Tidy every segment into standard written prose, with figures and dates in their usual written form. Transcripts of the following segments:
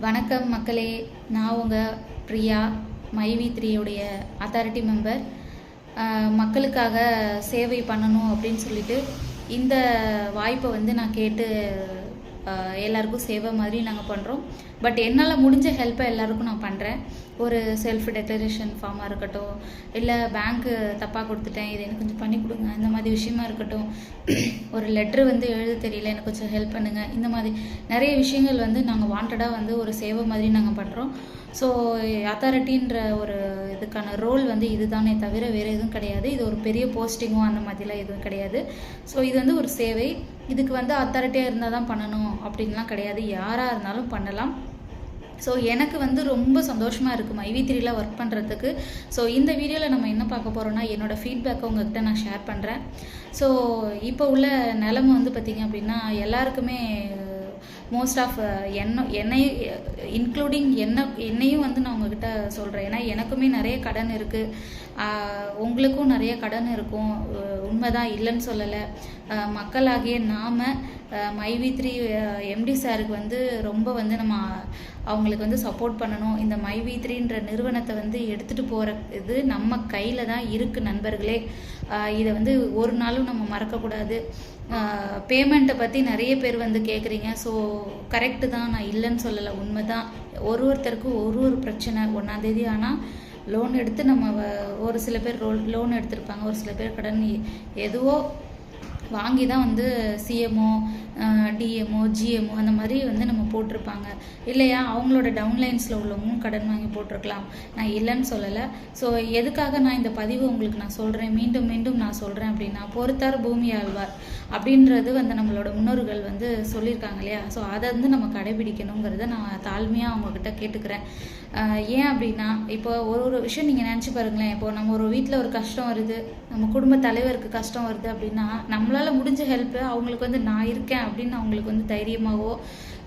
வணக்கம் மக்களே, நான் உங்கள் பிரியா மைவி3 உடைய அத்தாரிட்டி மெம்பர். மக்களுக்காக சேவை பண்ணணும் அப்படின்னு சொல்லிட்டு இந்த வாய்ப்பை நான் கேட்டு எல்லாருக்கும் சேவை மாதிரி நாங்கள் பண்ணுறோம். பட் என்னால் முடிஞ்ச ஹெல்ப்பை எல்லாருக்கும் நான் பண்ணுறேன். ஒரு செல்ஃப் டெக்ளரேஷன் ஃபார்மாக இருக்கட்டும், இல்லை பேங்க்கு தப்பாக கொடுத்துட்டேன், இதை எனக்கு கொஞ்சம் பண்ணி கொடுங்க, இந்த மாதிரி விஷயமா இருக்கட்டும், ஒரு லெட்ரு எழுத தெரியல, எனக்கு கொஞ்சம் ஹெல்ப் பண்ணுங்கள், இந்த மாதிரி நிறைய விஷயங்கள் நாங்கள் வாண்டடாக ஒரு சேவை மாதிரி நாங்கள் பண்ணுறோம். ஸோ அத்தாரிட்டின்ற ஒரு இதுக்கான ரோல் இதுதானே தவிர வேறு எதுவும் கிடையாது. இது ஒரு பெரிய போஸ்டிங்கும் அந்த மாதிரிலாம் எதுவும் கிடையாது. ஸோ இது ஒரு சேவை. இதுக்கு அத்தாரிட்டியாக இருந்தால் தான் பண்ணணும் அப்படின்லாம் கிடையாது, யாராக இருந்தாலும் பண்ணலாம். ஸோ எனக்கு ரொம்ப சந்தோஷமாக இருக்குது மைவி3ல ஒர்க் பண்ணுறதுக்கு. ஸோ இந்த வீடியோவில் நம்ம என்ன பார்க்க போகிறோன்னா, என்னோடய ஃபீட்பேக்கை உங்கள்கிட்ட நான் ஷேர் பண்ணுறேன். ஸோ இப்போ உள்ள நிலமை பார்த்திங்க அப்படின்னா, எல்லாருக்குமே மோஸ்ட் ஆஃப் என்னையும் இன்க்ளூடிங் என்னையும் நான் உங்ககிட்ட சொல்கிறேன். ஏன்னா எனக்குமே நிறைய கடன் இருக்குது, உங்களுக்கும் நிறைய கடன் இருக்கும், உண்மைதான், இல்லைன்னு சொல்லலை. மக்களாகிய நாம் மைவி3 எம்டி சாருக்கு ரொம்ப நம்ம அவங்களுக்கு சப்போர்ட் பண்ணணும். இந்த மைவி3ன்ற நிறுவனத்தை எடுத்துகிட்டு போகிற இது நம்ம கையில் தான் இருக்குது நண்பர்களே. இதை ஒரு நாளும் நம்ம மறக்கக்கூடாது. பேமெண்ட்டை பற்றி நிறைய பேர் கேட்குறீங்க. ஸோ கரெக்டு தான், நான் இல்லைன்னு சொல்லலை, உண்மை தான். ஒருத்தருக்கும் ஒரு பிரச்சனை. 1ஆம் தேதி ஆனால் லோன் எடுத்து நம்ம ஒரு சில பேர் லோன் எடுத்திருப்பாங்க, ஒரு சில பேர் கடன் எதுவோ வாங்கி தான் சிஎம்ஓ டிஎம்ஓ ஜிஎம்ஓ அந்த மாதிரி நம்ம போட்டிருப்பாங்க இல்லையா. அவங்களோட டவுன்லைன்ஸில் உள்ளவங்களும் கடன் வாங்கி போட்டிருக்கலாம், நான் இல்லைன்னு சொல்லலை. ஸோ எதுக்காக நான் இந்த பதிவு உங்களுக்கு நான் சொல்கிறேன், மீண்டும் மீண்டும் நான் சொல்கிறேன் அப்படின்னா, பொறுத்தார் பூமி ஆழ்வார் அப்படின்றது நம்மளோட முன்னோர்கள் சொல்லியிருக்காங்க இல்லையா. ஸோ அதை நம்ம கடைபிடிக்கணுங்கிறத நான் தாழ்மையாக அவங்கக்கிட்ட கேட்டுக்கிறேன். ஏன் அப்படின்னா, இப்போ ஒரு விஷயம் நீங்கள் நினச்சி பாருங்களேன். இப்போ நம்ம ஒரு வீட்டில் ஒரு கஷ்டம் வருது, நம்ம குடும்ப தலைவருக்கு கஷ்டம் வருது அப்படின்னா, நம்மளால் முடிஞ்ச ஹெல்ப்பு அவங்களுக்கு நான் இருக்கேன் அப்படின்னு அவங்களுக்கு தைரியமாகவோ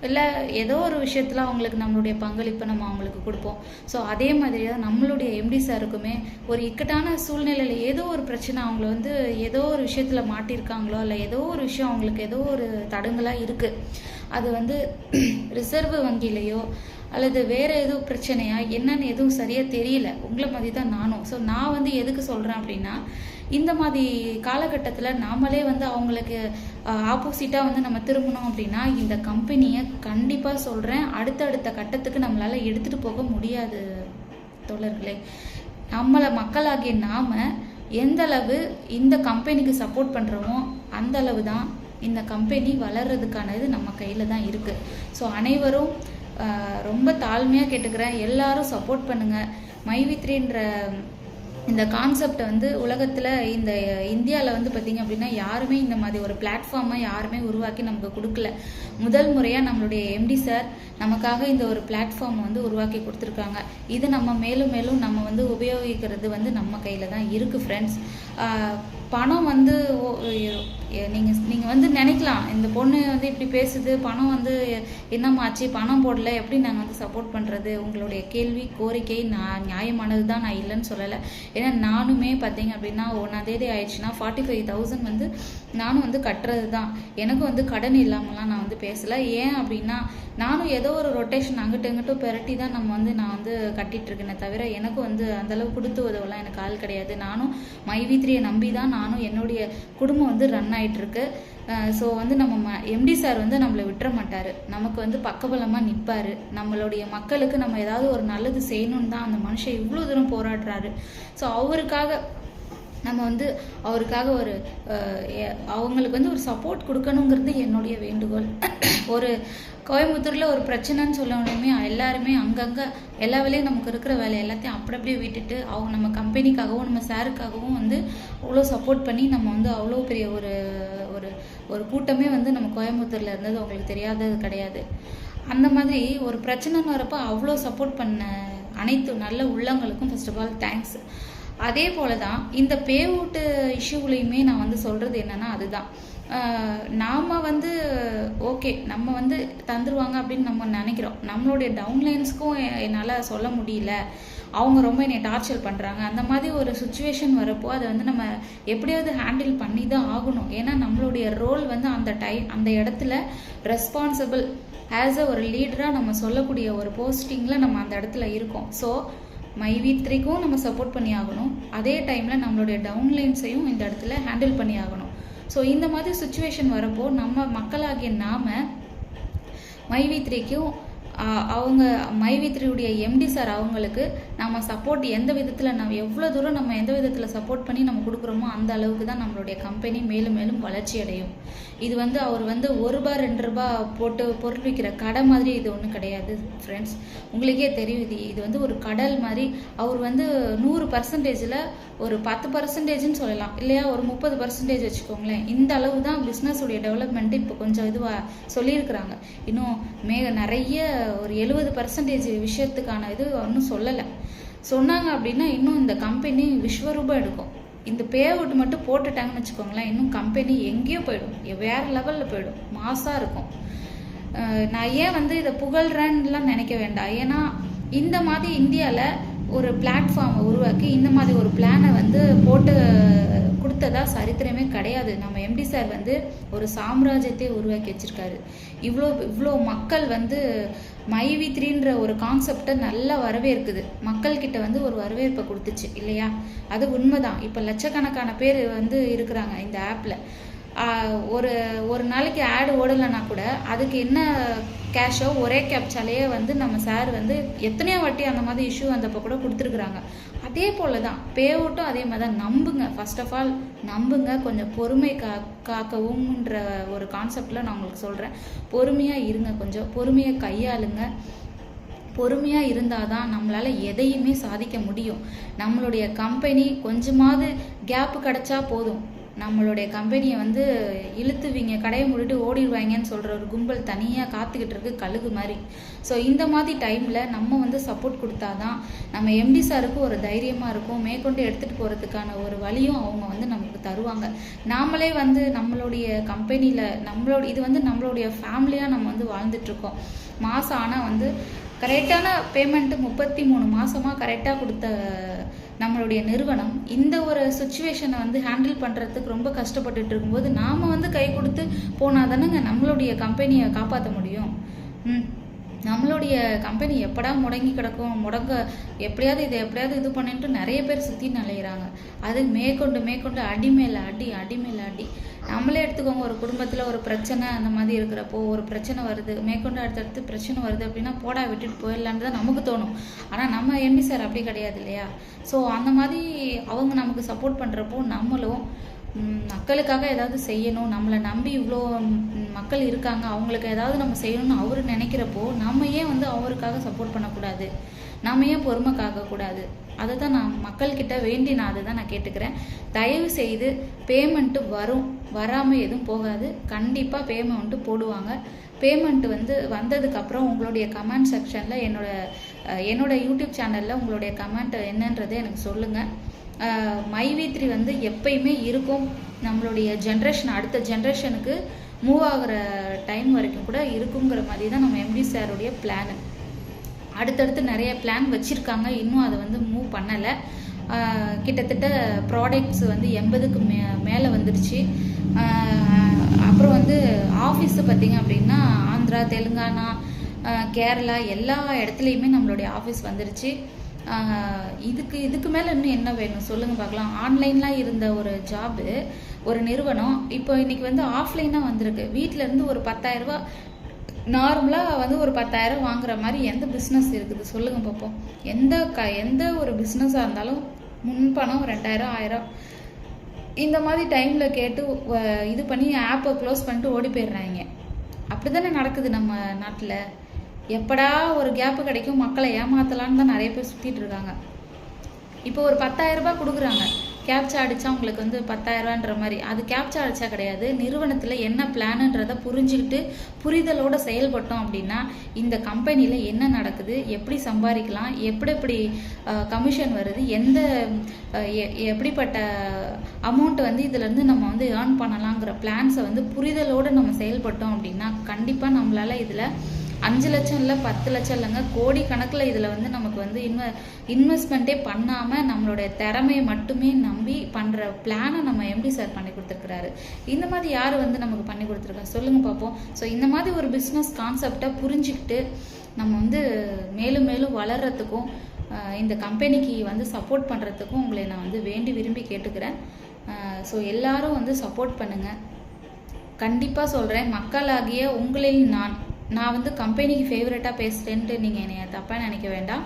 இல்லை ஏதோ ஒரு விஷயத்தில் அவங்களுக்கு நம்மளுடைய பங்களிப்பை நம்ம அவங்களுக்கு கொடுப்போம். ஸோ அதே மாதிரி தான் நம்மளுடைய எம்டி சாருக்குமே ஒரு இக்கட்டான சூழ்நிலையில் ஏதோ ஒரு பிரச்சனை, அவங்கள ஏதோ ஒரு விஷயத்தில் மாட்டியிருக்காங்களோ, இல்லை ஏதோ ஒரு விஷயம் அவங்களுக்கு ஏதோ ஒரு தடங்களாக இருக்குது, அது ரிசர்வ் வங்கியிலையோ அல்லது வேறு ஏதோ பிரச்சனையா என்னன்னு எதுவும் சரியாக தெரியல. உங்களை மாதிரி தான் நானும். ஸோ நான் எதுக்கு சொல்கிறேன் அப்படின்னா, இந்த மாதிரி காலகட்டத்தில் நாமளே அவங்களுக்கு ஆப்போசிட்டாக நம்ம திரும்பணும் அப்படின்னா, இந்த கம்பெனியை கண்டிப்பாக சொல்கிறேன், அடுத்தடுத்த கட்டத்துக்கு நம்மளால் எடுத்துகிட்டு போக முடியாது தோழர்களே. மக்களாகிய நாம் எந்த அளவு இந்த கம்பெனிக்கு சப்போர்ட் பண்ணுறோமோ அந்த அளவு தான் இந்த கம்பெனி வளர்கிறதுக்கானது நம்ம கையில் தான் இருக்குது. ஸோ அனைவரும் ரொம்ப தாழ்மையாக கேட்டுக்கிறேன், எல்லாரும் சப்போர்ட் பண்ணுங்கள். மைவி3ன்ற இந்த கான்செப்டை உலகத்தில் இந்த இந்தியாவில் பார்த்திங்க அப்படின்னா, யாருமே இந்த மாதிரி ஒரு பிளாட்ஃபார்மை யாருமே உருவாக்கி நமக்கு கொடுக்கல. முதல் முறையாக நம்மளுடைய எம்டி சார் நமக்காக இந்த ஒரு பிளாட்ஃபார்ம் உருவாக்கி கொடுத்துருக்காங்க. இது நம்ம மேலும் மேலும் நம்ம உபயோகிக்கிறது நம்ம கையில் தான் இருக்குது ஃப்ரெண்ட்ஸ். பணம் நீங்கள் நினைக்கலாம், இந்த பொண்ணு இப்படி பேசுது, பணம் என்னமாச்சு, பணம் போடல, எப்படி நாங்கள் சப்போர்ட் பண்ணுறது. உங்களுடைய கேள்வி கோரிக்கை நான் நியாயமானது தான், நான் இல்லைன்னு சொல்லலை. ஏன்னா நானுமே பார்த்தீங்க அப்படின்னா 1ஆம் தேதி ஆயிடுச்சுன்னா 45,000 நானும் கட்டுறது தான். எனக்கும் கடன் இல்லாமலாம் நான் பேசலை. ஏன் அப்படின்னா, நானும் ஏதோ ஒரு ரொட்டேஷன் அங்கிட்டு இங்கிட்டும் பெரட்டி தான் நான் கட்டிகிட்டு இருக்கேனே தவிர, எனக்கும் அந்தளவு கொடுத்து உதவலாம் எனக்கு ஆள் கிடையாது. நானும் மைவி3யை நம்பி தான் நானும் என்னுடைய குடும்பம் ரன் ஆகிட்டுருக்கு. ஸோ நம்ம எம்டி சார் நம்மளை விட்டுற மாட்டார், நமக்கு பக்கபலமாக நிற்பார். நம்மளுடைய மக்களுக்கு நம்ம ஏதாவது ஒரு நல்லது செய்யணும்னு தான் அந்த மனுஷன் இவ்வளோ தூரம் போராடுறாரு. ஸோ அவருக்காக நம்ம அவருக்காக ஒரு அவங்களுக்கு ஒரு சப்போர்ட் கொடுக்கணுங்கிறது என்னுடைய வேண்டுகோள். ஒரு கோயம்புத்தூரில் ஒரு பிரச்சனைன்னு சொல்லணுமே, எல்லாருமே அங்கங்கே எல்லா வேலையும் நமக்கு இருக்கிற வேலை எல்லாத்தையும் அப்படியே விட்டுட்டு நம்ம கம்பெனிக்காகவும் நம்ம சாருக்காகவும் அவ்வளோ சப்போர்ட் பண்ணி நம்ம அவ்வளோ பெரிய ஒரு ஒரு கூட்டமே நம்ம கோயம்புத்தூரில் இருந்தது அவங்களுக்கு தெரியாதது கிடையாது. அந்த மாதிரி ஒரு பிரச்சனைன்னு வரப்போ அவ்வளோ சப்போர்ட் பண்ண அனைத்து நல்ல உள்ளங்களுக்கும் ஃபர்ஸ்ட் ஆஃப் ஆல் தேங்க்ஸ். அதே போல தான் இந்த பே அவுட்டு இஷ்யூலையுமே நான் சொல்கிறது என்னென்னா, அதுதான் நாம் ஓகே நம்ம தந்துருவாங்க அப்படின்னு நம்ம நினைக்கிறோம். நம்மளுடைய டவுன்லைன்ஸ்க்கும் என்னால் சொல்ல முடியல, அவங்க ரொம்ப என்னை டார்ச்சர் பண்ணுறாங்க. அந்த மாதிரி ஒரு சுச்சுவேஷன் வரப்போ அதை வந்து நம்ம எப்படியாவது ஹேண்டில் பண்ணி தான் ஆகணும். ஏன்னா நம்மளுடைய ரோல் வந்து அந்த இடத்துல ரெஸ்பான்சிபிள் ஆஸ் ஒரு லீடராக நம்ம சொல்லக்கூடிய ஒரு போஸ்டிங்கில் நம்ம அந்த இடத்துல இருக்கோம். ஸோ மைவி3க்கும் நம்ம சப்போர்ட் பண்ணி ஆகணும். அதே டைமில் நம்மளுடைய டவுன்லைன்ஸையும் இந்த இடத்துல ஹேண்டில் பண்ணி ஆகணும். ஸோ இந்த மாதிரி சுச்சுவேஷன் வரப்போ நம்ம மக்களாகிய நாம மைவி3க்கும் அவங்க மைவி3உடைய எம்டி சார் அவங்களுக்கு நம்ம சப்போர்ட் எந்த விதத்தில் நம்ம எவ்வளோ தூரம் நம்ம எந்த விதத்தில் சப்போர்ட் பண்ணி நம்ம கொடுக்குறோமோ அந்த அளவுக்கு தான் நம்மளுடைய கம்பெனி மேலும் மேலும் வளர்ச்சி அடையும். இது வந்து அவர் வந்து ₹1 ₹2 போட்டு பொருள் விற்கிற கடை மாதிரி இது ஒன்றும் கிடையாது ஃப்ரெண்ட்ஸ். உங்களுக்கே தெரியுது, இது வந்து ஒரு கடல் மாதிரி. அவர் வந்து 100%ல் ஒரு 10%ன்னு சொல்லலாம், இல்லையா ஒரு 30% வச்சுக்கோங்களேன். இந்த அளவு தான் பிஸ்னஸுடைய டெவலப்மெண்ட் இப்போ கொஞ்சம் இதுவாக சொல்லியிருக்கிறாங்க. இன்னும் நிறைய ஒரு 70% விஷயத்துக்கான இது ஒன்றும் சொல்லலை. சொன்னாங்க அப்படின்னா இன்னும் இந்த கம்பெனி விஸ்வரூபம் எடுக்கும். இந்த பே அவுட் மட்டும் போட்டுட்டாங்கன்னு வச்சுக்கோங்களேன், இன்னும் கம்பெனி எங்கேயோ போயிடும், வேற லெவலில் போயிடும், மாசாக இருக்கும். நான் ஏன் வந்து இதை புகழ்றேன்னுலாம் நினைக்க வேண்டாம். ஏன்னா இந்த மாதிரி இந்தியாவில் ஒரு பிளாட்ஃபார்மை உருவாக்கி இந்த மாதிரி ஒரு பிளானை வந்து போட்டு கொடுத்ததா சரித்திரமே கிடையாது. நம்ம எம்டி சார் வந்து ஒரு சாம்ராஜ்யத்தை உருவாக்கி வச்சிருக்காரு. இவ்வளோ மக்கள் வந்து மைவி3ன்ற ஒரு கான்செப்டை நல்லா வரவேற்குது. மக்கள்கிட்ட வந்து ஒரு வரவேற்பை கொடுத்துச்சு இல்லையா? அது உண்மைதான். இப்போ லட்சக்கணக்கான பேர் வந்து இருக்கிறாங்க இந்த ஆப்பில். ஒரு நாளைக்கு ஆடு ஓடலைன்னா கூட அதுக்கு என்ன கேஷோ ஒரே கேப்சாலேயே வந்து நம்ம சார் வந்து எத்தனையோ வாட்டி அந்த மாதிரி இஷ்யூ வந்தப்போ கூட கொடுத்துருக்குறாங்க. அதே போல் தான் பே அவுட்டும் அதே மாதிரி தான். நம்புங்க, ஃபர்ஸ்ட் ஆஃப் ஆல் நம்புங்க. கொஞ்சம் பொறுமை காக்கவும்ன்ற ஒரு கான்செப்டில் நான் உங்களுக்கு சொல்கிறேன். பொறுமையாக இருங்க, கொஞ்சம் பொறுமையாக கையாளுங்க. பொறுமையாக இருந்தால் தான் நம்மளால் எதையுமே சாதிக்க முடியும். நம்மளுடைய கம்பெனி கொஞ்சமாவது கேப்பு கிடச்சா போதும், நம்மளுடைய கம்பெனியை வந்து இழுத்துவீங்க, கடையை மூடிட்டு ஓடிடுவாங்கன்னு சொல்கிற ஒரு கும்பல் தனியாக காத்துக்கிட்டு இருக்கு, கழுகு மாதிரி. ஸோ இந்த மாதிரி டைமில் நம்ம வந்து சப்போர்ட் கொடுத்தா தான் நம்ம எம்டி சாருக்கு ஒரு தைரியமாக இருக்கும். மேற்கொண்டு எடுத்துகிட்டு போகிறதுக்கான ஒரு வழியும் அவங்க வந்து நமக்கு தருவாங்க. நாமளே வந்து நம்மளுடைய கம்பெனியில் இது வந்து நம்மளுடைய ஃபேமிலியாக நம்ம வந்து வாழ்ந்துட்டுருக்கோம். மாதம் ஆனால் வந்து கரெக்டான பேமெண்ட்டு 33 மாதமாக கரெக்டாக கொடுத்த நம்மளுடைய நிறுவனம் இந்த ஒரு சுச்சுவேஷனை வந்து ஹேண்டில் பண்ணுறதுக்கு ரொம்ப கஷ்டப்பட்டுட்டு இருக்கும்போது நாம் வந்து கை கொடுத்து போனால் தானேங்க நம்மளுடைய கம்பெனியை காப்பாற்ற முடியும். நம்மளுடைய கம்பெனி எப்படா முடங்கி கிடக்கும், எப்படியாவது இது பண்ணிட்டு நிறைய பேர் சுற்றி நலையிறாங்க. அது மேற்கொண்டு அடி மேலே அடி. நம்மளே எடுத்துக்கோங்க, ஒரு குடும்பத்தில் ஒரு பிரச்சனை அந்த மாதிரி இருக்கிறப்போ ஒரு பிரச்சனை வருது, மேற்கொண்டு அடுத்தடுத்து பிரச்சனை வருது அப்படின்னா போடா விட்டுட்டு போயிடலான்னு தான் நமக்கு தோணும். ஆனால் நம்ம எம்டி சார் அப்படி கிடையாது இல்லையா? ஸோ அந்த மாதிரி அவங்க நமக்கு சப்போர்ட் பண்ணுறப்போ நம்மளும் மக்களுக்காக ஏதாவது செய்யணும், நம்மளை நம்பி இவ்வளோ மக்கள் இருக்காங்க, அவங்களுக்கு ஏதாவது நம்ம செய்யணும்னு அவர் நினைக்கிறப்போ நம்ம ஏன் வந்து அவருக்காக சப்போர்ட் பண்ணக்கூடாது, நம்ம ஏன் பொறுமை காக்கக்கூடாது? அதை தான் நான் மக்கள்கிட்ட வேண்டி நான் அதை தான் நான் கேட்டுக்கிறேன். தயவு செய்து பேமெண்ட்டு வராமல் எதுவும் போகாது. கண்டிப்பாக பேமெண்ட்டு போடுவாங்க. பேமெண்ட் வந்து வந்ததுக்கப்புறம் உங்களுடைய கமெண்ட் செக்ஷனில் என்னோட யூடியூப் சேனலில் உங்களுடைய கமெண்ட் என்னன்றதை எனக்கு சொல்லுங்கள். மைவி3 வந்து எப்பயுமே இருக்கும். நம்மளுடைய அடுத்த ஜென்ரேஷனுக்கு மூவ் ஆகிற டைம் வரைக்கும் கூட இருக்குங்கிற மாதிரி தான் நம்ம எம்டி சாருடைய பிளானு. அடுத்தடுத்து நிறைய பிளான் வச்சுருக்காங்க, இன்னும் அதை வந்து மூவ் பண்ணலை. கிட்டத்தட்ட ப்ராடக்ட்ஸ் வந்து 80க்கு மேலே வந்துடுச்சு. அப்புறம் வந்து ஆஃபீஸு பார்த்திங்க அப்படின்னா ஆந்திரா, தெலுங்கானா, கேரளா எல்லா இடத்துலையுமே நம்மளுடைய ஆஃபீஸ் வந்துருச்சு. இதுக்கு மேலே இன்னும் என்ன வேணும் சொல்லுங்கள் பார்க்கலாம். ஆன்லைன்லாம் இருந்த ஒரு ஜாபு, ஒரு நிறுவனம் இப்போ இன்றைக்கி வந்து ஆஃப்லைனாக வந்திருக்கு. வீட்டிலேருந்து ஒரு 10,000 ரூபா நார்மலாக வந்து ஒரு 10,000 வாங்குற மாதிரி எந்த பிஸ்னஸ் இருக்குது சொல்லுங்கள் பார்ப்போம். எந்த ஒரு பிஸ்னஸாக இருந்தாலும் முன்பணம் 2,000 1000 இந்த மாதிரி டைமில் கேட்டு இது பண்ணி ஆப்பை க்ளோஸ் பண்ணிட்டு ஓடி போயிடுறாங்க. அப்படி தானே நடக்குது நம்ம நாட்டில். எப்படா ஒரு கேப்பு கிடைக்கும், மக்களை ஏமாற்றலான்னு தான் நிறைய பேர் சுற்றிட்டு இருக்காங்க. இப்போ ஒரு 10,000 ரூபாய் கொடுக்குறாங்க, கேப்சா அடித்தா உங்களுக்கு வந்து 10,000 ரூபான்ற மாதிரி. அது கேப்சா அடித்தா கிடையாது. நிறுவனத்தில் என்ன பிளானுன்றதை புரிஞ்சுக்கிட்டு புரிதலோடு செயல்பட்டோம் அப்படின்னா இந்த கம்பெனியில் என்ன நடக்குது, எப்படி சம்பாதிக்கலாம், எப்படி கமிஷன் வருது, எப்படிப்பட்ட அமௌண்ட் வந்து இதிலேருந்து நம்ம வந்து ஏர்ன் பண்ணலாங்கிற பிளான்ஸை வந்து புரிதலோடு நம்ம செயல்பட்டோம் அப்படின்னா கண்டிப்பாக நம்மளால் இதில் 5 லட்சம் இல்லை 10 லட்சம் இல்லைங்க, கோடி கணக்கில் இதில் வந்து நமக்கு வந்து இன்வெஸ்ட்மெண்ட்டே பண்ணாமல் நம்மளுடைய திறமையை மட்டுமே நம்பி பண்ணுற பிளானை நம்ம எம்டி சார் பண்ணி கொடுத்துருக்குறாரு. இந்த மாதிரி யார் வந்து நமக்கு பண்ணி கொடுத்துருக்கா சொல்லுங்கள் பார்ப்போம். ஸோ இந்த மாதிரி ஒரு பிஸ்னஸ் கான்செப்டை புரிஞ்சுக்கிட்டு நம்ம வந்து மேலும் மேலும் வளர்கிறதுக்கும் இந்த கம்பெனிக்கு வந்து சப்போர்ட் பண்ணுறதுக்கும் உங்களை நான் வந்து வேண்டி விரும்பி கேட்டுக்கிறேன். ஸோ எல்லாரும் வந்து சப்போர்ட் பண்ணுங்கள். கண்டிப்பாக சொல்கிறேன், மக்களாகிய உங்களில் நான் வந்து கம்பெனிக்கு ஃபேவரட்டாக பேசுகிறேன்ட்டு நீங்கள் என்னை தப்பாக நினைக்க வேண்டாம்.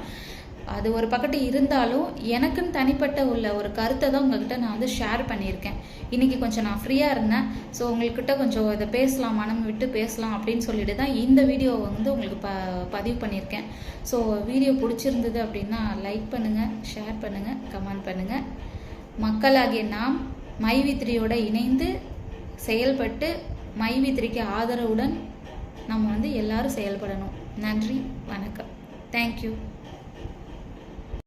அது ஒரு பக்கத்து இருந்தாலும் எனக்குன்னு தனிப்பட்ட உள்ள ஒரு கருத்தை தான் உங்கள்கிட்ட நான் வந்து ஷேர் பண்ணியிருக்கேன். இன்றைக்கி கொஞ்சம் நான் ஃப்ரீயாக இருந்தேன். ஸோ உங்கள்கிட்ட கொஞ்சம் இதை பேசலாம், மனம் விட்டு பேசலாம் அப்படின்னு சொல்லிட்டு தான் இந்த வீடியோவை வந்து உங்களுக்கு பதிவு பண்ணியிருக்கேன். ஸோ வீடியோ பிடிச்சிருந்தது அப்படின்னா லைக் பண்ணுங்கள், ஷேர் பண்ணுங்கள், கமெண்ட் பண்ணுங்கள். மக்களாகிய நாம் மைவி3யோட இணைந்து செயல்பட்டு மைவி3க்கு ஆதரவுடன் நம்ம வந்து எல்லாரும் செயல்படணும். நன்றி, வணக்கம், தேங்க்யூ.